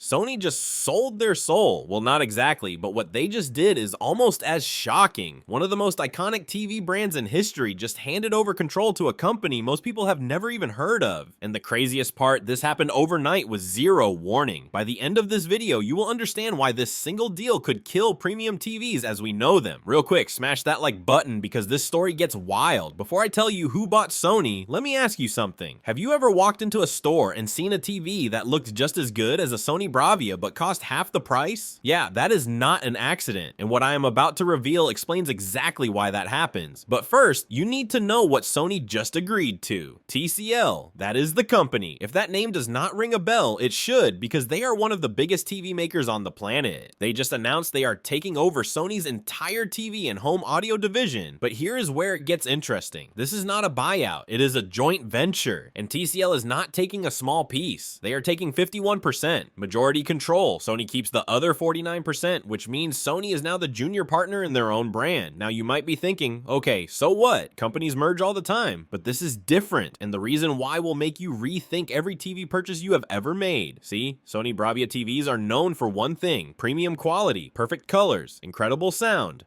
Sony just sold their soul. Well, not exactly, but what they just did is almost as shocking. One of the most iconic TV brands in history just handed over control to a company most people have never even heard of. And the craziest part, this happened overnight with zero warning. By the end of this video, you will understand why this single deal could kill premium TVs as we know them. Real quick, smash that like button because this story gets wild. Before I tell you who bought Sony, let me ask you something. Have you ever walked into a store and seen a TV that looked just as good as a Sony Bravia but cost half the price? Yeah, that is not an accident, and what I am about to reveal explains exactly why that happens. But first, you need to know what Sony just agreed to. TCL, that is the company. If that name does not ring a bell, it should, because they are one of the biggest TV makers on the planet. They just announced they are taking over Sony's entire TV and home audio division, but here is where it gets interesting. This is not a buyout, it is a joint venture, and TCL is not taking a small piece. They are taking 51%, majority control. Sony keeps the other 49%, which means Sony is now the junior partner in their own brand. Now you might be thinking, okay, so what? Companies merge all the time, but this is different, and the reason why will make you rethink every TV purchase you have ever made. See, Sony Bravia TVs are known for one thing: premium quality, perfect colors, incredible sound,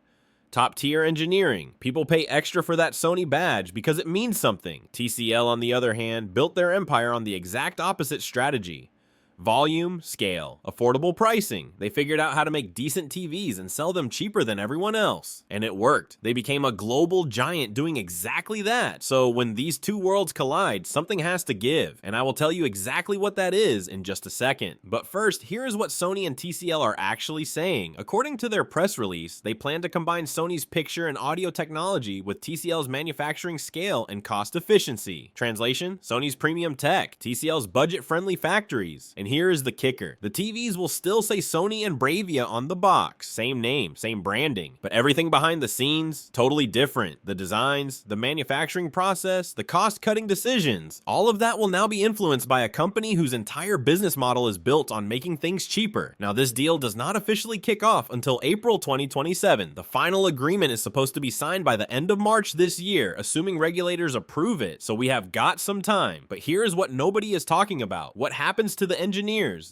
top tier engineering. People pay extra for that Sony badge because it means something. TCL, on the other hand, built their empire on the exact opposite strategy. Volume, scale, affordable pricing. They figured out how to make decent TVs and sell them cheaper than everyone else. And it worked. They became a global giant doing exactly that. So when these two worlds collide, something has to give. And I will tell you exactly what that is in just a second. But first, here is what Sony and TCL are actually saying. According to their press release, they plan to combine Sony's picture and audio technology with TCL's manufacturing scale and cost efficiency. Translation: Sony's premium tech, TCL's budget-friendly factories. And here is the kicker. The TVs will still say Sony and Bravia on the box. Same name, same branding, but everything behind the scenes, totally different. The designs, the manufacturing process, the cost-cutting decisions, all of that will now be influenced by a company whose entire business model is built on making things cheaper. Now, this deal does not officially kick off until April 2027. The final agreement is supposed to be signed by the end of March this year, assuming regulators approve it, so we have got some time. But here is what nobody is talking about. What happens to the engineers,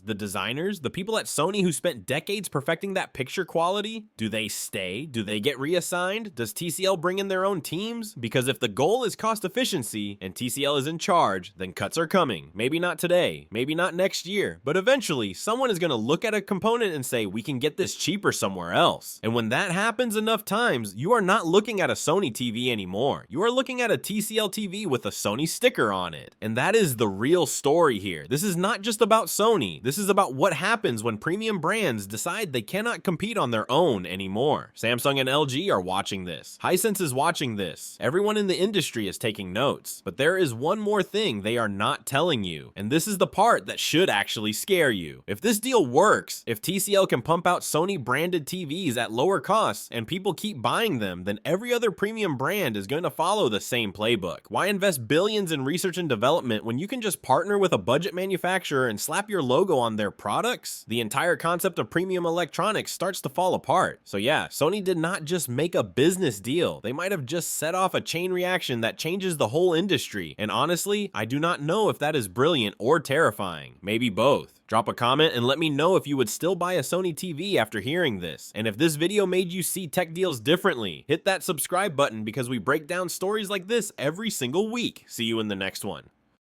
the designers, the people at Sony who spent decades perfecting that picture quality? Do they stay? Do they get reassigned? Does TCL bring in their own teams? Because if the goal is cost efficiency and TCL is in charge, then cuts are coming. Maybe not today, maybe not next year, but eventually someone is going to look at a component and say, we can get this cheaper somewhere else. And when that happens enough times, you are not looking at a Sony TV anymore. You are looking at a TCL TV with a Sony sticker on it. And that is the real story here. This is not just about Sony. This is about what happens when premium brands decide they cannot compete on their own anymore. Samsung and LG are watching this. Hisense is watching this. Everyone in the industry is taking notes. But there is one more thing they are not telling you, and this is the part that should actually scare you. If this deal works, if TCL can pump out Sony branded TVs at lower costs and people keep buying them, then every other premium brand is going to follow the same playbook. Why invest billions in research and development when you can just partner with a budget manufacturer and slap your logo on their products? The entire concept of premium electronics starts to fall apart. So yeah, Sony did not just make a business deal. They might have just set off a chain reaction that changes the whole industry. And honestly, I do not know if that is brilliant or terrifying. Maybe both. Drop a comment and let me know if you would still buy a Sony TV after hearing this. And if this video made you see tech deals differently, hit that subscribe button because we break down stories like this every single week. See you in the next one.